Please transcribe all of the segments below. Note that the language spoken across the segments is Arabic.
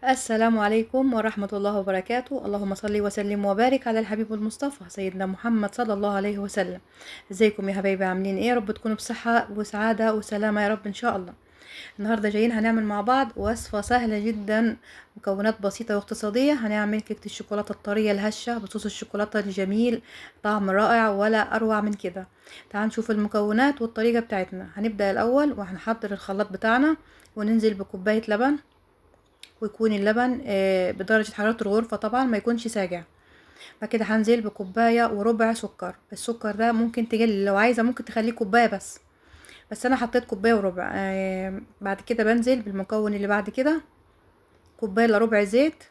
السلام عليكم ورحمة الله وبركاته. اللهم صل وسلم وبارك على الحبيب المصطفى سيدنا محمد صلى الله عليه وسلم. ازيكم يا حبايبي؟ عاملين ايه؟ يا رب تكونوا بصحة وسعادة وسلامة يا رب ان شاء الله. النهاردة جايين هنعمل مع بعض وصفة سهلة جدا، مكونات بسيطة واقتصادية. هنعمل كيكة الشوكولاتة الطرية الهشة بصوص الشوكولاتة الجميل، طعم رائع ولا أروع من كده. تعالوا نشوف المكونات والطريقة بتاعتنا. هنبدأ الأول وهنحضر الخلاط بتاعنا، وننزل بكوباية لبن، ويكون اللبن بدرجة حرارة الغرفة طبعا، ما يكونش ساقع. بعد كده هنزل بكوباية وربع سكر. السكر ده ممكن تقلل لو عايزة، ممكن تخليه كوباية بس انا حطيت كوباية وربع. بعد كده بنزل بالمكون اللي بعد كده، كوباية الا ربع زيت.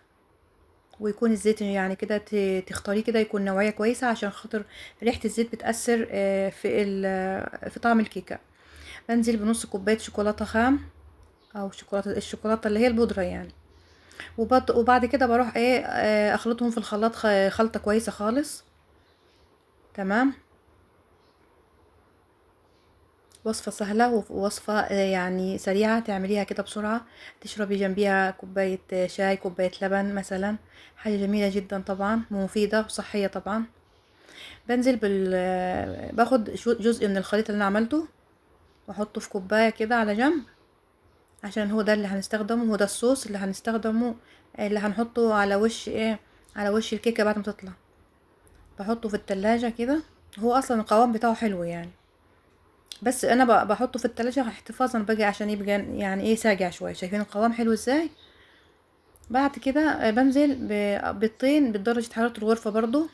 ويكون الزيت يعني كده تختاريه كده يكون نوعية كويسة، عشان خاطر ريحة الزيت بتأثر في طعم الكيكة. بنزل بنص كوباية شوكولاتة خام، او الشوكولاتة اللي هي البودرة يعني. وبعد كده بروح اخلطهم في الخلاط خلطة كويسة خالص. تمام. وصفة سهلة ووصفة يعني سريعة، تعمليها كده بسرعة، تشربي جنبيها كوباية شاي، كوباية لبن مثلا. حاجة جميلة جدا طبعا، ومفيدة وصحية طبعا. بنزل باخد جزء من الخليط اللي انا عملته، واحطه في كوباية كده على جنب، عشان هو ده اللي هنستخدمه، هو ده الصوص اللي هنستخدمه، اللي هنحطه على وش على وش الكيكة بعد ما تطلع. بحطه في التلاجة كده. هو اصلا القوام بتاعه حلو يعني، بس انا بحطه في التلاجة احتفاظا بقى، عشان يبقى يعني ساقع شوية. شايفين القوام حلو ازاي؟ بعد كده بنزل ببيضتين بدرجة حرارة الغرفة برضو.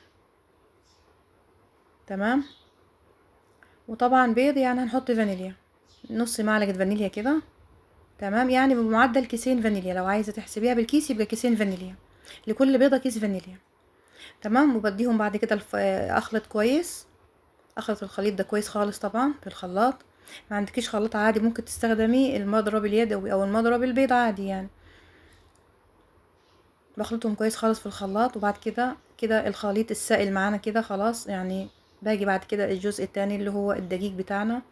تمام. وطبعا بيض يعني هنحط فانيليا، نص معلقة فانيليا كده. تمام، يعني بمعدل كيسين فانيليا. لو عايزة تحسبيها بالكيس يبقى كيسين فانيليا، لكل بيضة كيس فانيليا. تمام. وبديهم بعد كده اخلط كويس، اخلط الخليط ده كويس خالص طبعا في الخلاط. ما عندكيش خلاط عادي، ممكن تستخدمي المضرب اليدوي او المضرب البيض عادي يعني. بخلطهم كويس خالص في الخلاط. وبعد كده الخليط السائل معانا كده خلاص يعني. باجي بعد كده الجزء التاني اللي هو الدقيق بتاعنا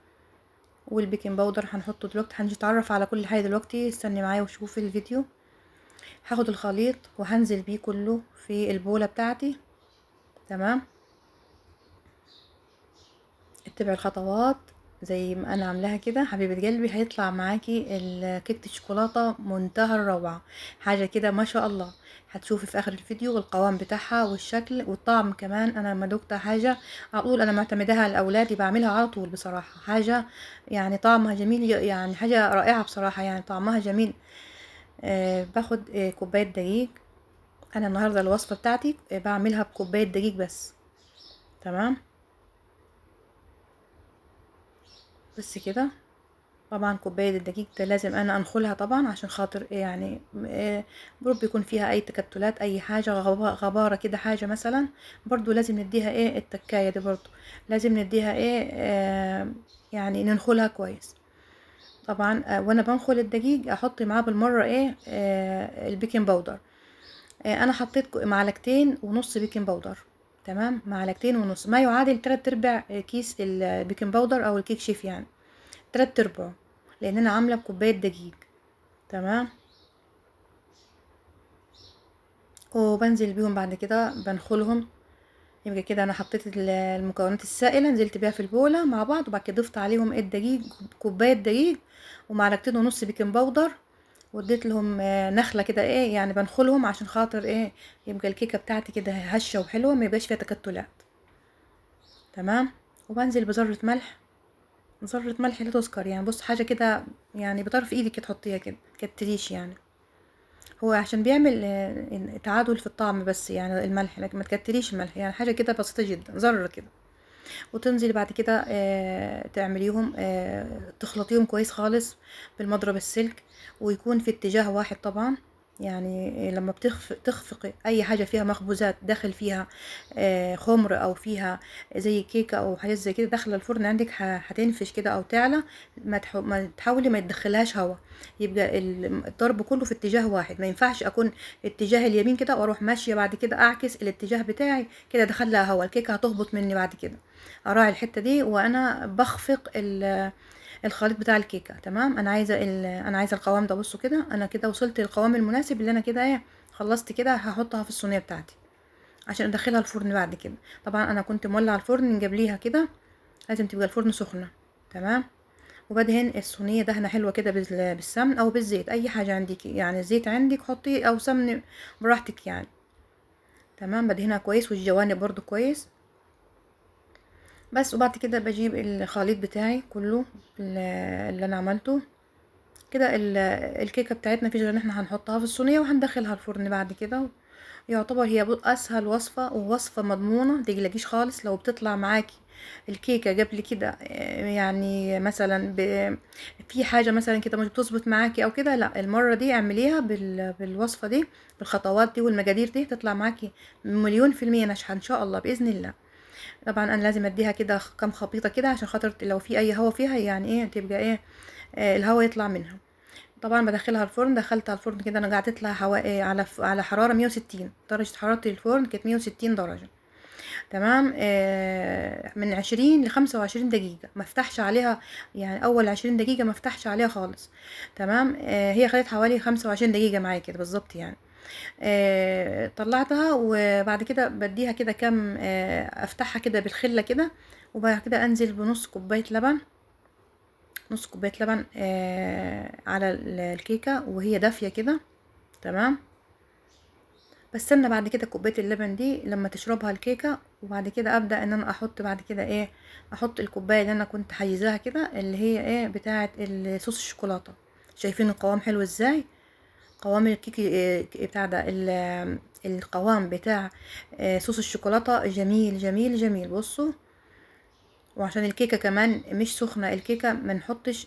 والبيكنج باودر، هنحطه دلوقتي. هنتعرف على كل حاجه دلوقتي، استني معايا وشوفي الفيديو. هاخد الخليط وهنزل بيه كله في البولة بتاعتي. تمام. اتبعي الخطوات زي ما انا عاملاها كده حبيبه قلبي، هيطلع معاكي كيكه الشوكولاته منتهى الروعه. حاجه كده ما شاء الله. هتشوفي في اخر الفيديو القوام بتاعها والشكل والطعم كمان. انا لما دقت حاجه على طول، انا معتمداها لاولادي، بعملها على طول بصراحه. حاجه يعني طعمها جميل، يعني حاجه رائعه بصراحه، يعني طعمها جميل. باخد كوبايه دقيق. انا النهارده الوصفه بتاعتي بعملها بكوبايه دقيق بس. تمام. بس كده. طبعا كوباية الدقيق ده لازم انا انخلها طبعا، عشان خاطر يعني برضو يكون فيها اي تكتلات، اي حاجة غبارة كده حاجة مثلا. برضو لازم نديها التكاية دي برضو لازم نديها يعني ننخلها كويس. طبعا وانا بنخل الدقيق احط معاه بالمرة البيكنج باودر. انا حطيت معلقتين ونص بيكنج باودر. تمام، معلقتين ونص، ما يعادل 3/4 كيس البيكنج باودر او الكيك شيف يعني، 3/4، لان انا عامله بكوبايه دقيق. تمام. وبنزل بيهم بعد كده بنخلهم. يبقى كده انا حطيت المكونات السائله، نزلت بيها في البوله مع بعض، وبعد كده ضفت عليهم الدقيق، كوبايه دقيق ومعلقتين ونص بيكنج باودر. واديت لهم نخله كده يعني بنخلهم عشان خاطر يبقى الكيكه بتاعتي كده هشه وحلوه، ما يبقاش فيها تكتلات. تمام. وبنزل بذره ملح، ذره ملح لا تذكر يعني، بص حاجه كده يعني بطرف ايدك كده تحطيها كده متكتريش يعني. هو عشان بيعمل تعادل في الطعم بس يعني الملح، لكن ما تكتريش الملح يعني، حاجه كده بسيطه جدا ذره كده. وتنزلي بعد كده تعمليهم تخلطيهم كويس خالص بالمضرب السلك، ويكون في اتجاه واحد طبعا. يعني لما تخفقي اي حاجه فيها مخبوزات داخل فيها خمر، او فيها زي كيكه او حاجات زي كده داخله الفرن عندك، هتنفش كده او تعلى. ما تحاولي ما تدخلهاش هوا. يبقى الضرب كله في اتجاه واحد. ما ينفعش اكون اتجاه اليمين كده واروح ماشيه بعد كده اعكس الاتجاه بتاعي كده، دخلها هوا الكيكه هتهبط مني بعد كده. اراعي الحته دي وانا بخفق الخليط بتاع الكيكه. تمام، انا عايزه القوام ده. بصوا كده، انا كده وصلت للقوام المناسب اللي انا كده ايه خلصت كده. هحطها في الصينيه بتاعتي عشان ادخلها الفرن بعد كده. طبعا انا كنت مولعه الفرن من قبليها كده، لازم تبقى الفرن سخنه. تمام، وبدهن الصينيه دهنه حلوه كده بالسمن او بالزيت، اي حاجه عندك يعني. الزيت عندك حطي او سمن براحتك يعني. تمام، بدهنها كويس والجوانب برضو كويس. بس وبعد كده بجيب الخليط بتاعي كله اللي انا عملته كده. الكيكه بتاعتنا فيش غير ان احنا هنحطها في الصينيه وهندخلها الفرن بعد كده. يعتبر هي اسهل وصفه ووصفه مضمونه، متقلقيش خالص لو بتطلع معاكي الكيكه قبل كده. يعني مثلا في حاجه مثلا كده مش بتظبط معاكي او كده، لا المره دي اعمليها بالوصفه دي، بالخطوات دي والمقادير دي، تطلع معاكي مليون في المية ناجحه ان شاء الله باذن الله. طبعا انا لازم اديها كده كام خبيطه كده عشان خاطر لو في اي هوا فيها يعني ايه تبقى ايه الهوا يطلع منها. طبعا بدخلها الفرن. دخلتها الفرن كده، انا قعدت لها حوالي على حراره 160 درجه. حراره الفرن كانت 160 درجه. تمام، من 20 ل 25 دقيقه ما افتحش عليها. يعني اول 20 دقيقه ما افتحش عليها خالص. تمام، هي خدت حوالي 25 دقيقه معايا كده بالظبط يعني. طلعتها وبعد كده بديها كده كام افتحها كده بالخله كده. وبعد كده انزل بنص كوبايه لبن. نص كوبايه لبن على الكيكه وهي دافيه كده. تمام، بستنى بعد كده كوبايه اللبن دي لما تشربها الكيكه. وبعد كده ابدا ان انا احط بعد كده ايه، احط الكوبايه اللي انا كنت حيزاها كده اللي هي ايه بتاعه الصوص الشوكولاته. شايفين القوام حلو ازاي؟ قوام الكيكي بتاع ده القوام بتاع صوص الشوكولاته جميل جميل جميل. بصوا، وعشان الكيكه كمان مش سخنه الكيكه ما نحطش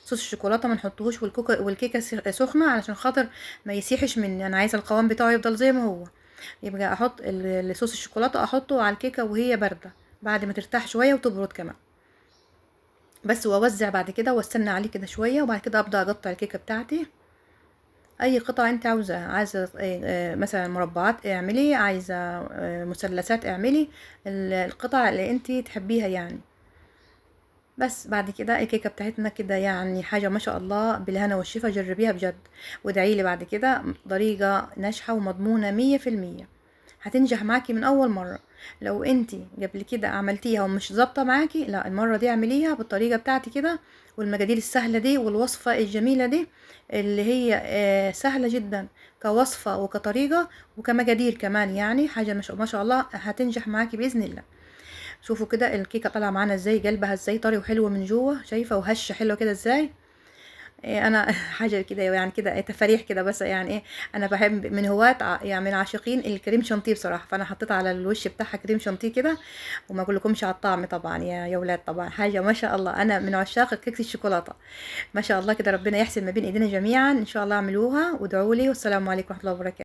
صوص الشوكولاته ما نحطهوش والكيكه سخنه علشان خاطر ما يسيحش مني. انا عايزه القوام بتاعه يفضل زي ما هو. يبقى احط صوص الشوكولاته احطه على الكيكه وهي بارده بعد ما ترتاح شويه وتبرد كمان. بس واوزع بعد كده واستنى عليه كده شويه وبعد كده ابدا اقطع الكيكه بتاعتي. اي قطعه انت عاوزاها، عايزه مثلا مربعات اعملي، عايزه مثلثات اعملي القطع اللي انت تحبيها يعني. بس بعد كده الكيكه بتاعتنا كده يعني حاجه ما شاء الله بالهنا والشفا. جربيها بجد وادعيلي بعد كده. طريقه ناجحه ومضمونه 100%، هتنجح معاكي من اول مره. لو انتي قبل كده عملتيها ومش ظابطه معاكي، لا المره دي اعمليها بالطريقه بتاعتي كده والمقادير السهله دي والوصفه الجميله دي اللي هي سهله جدا كوصفه وكطريقه وكمقادير كمان. يعني حاجه ما شاء الله هتنجح معاكي باذن الله. شوفوا كده الكيكه طالعه معانا ازاي، قلبها ازاي طري وحلوه من جوه، شايفه؟ وهشه حلوه كده ازاي. انا حاجه كده يعني كده تفاريح كده بس يعني ايه. انا بحب من هواة يعني من عاشقين الكريم شانتيه بصراحه. فانا حطيت على الوش بتاعها كريم شانتيه كده. وما اقول لكمش على الطعم طبعا يا ولاد. طبعا حاجه ما شاء الله، انا من عشاق كيكه الشوكولاته. ما شاء الله كده، ربنا يحسن ما بين ايدينا جميعا ان شاء الله. اعملوها وادعوا لي، والسلام عليكم ورحمه الله وبركاته.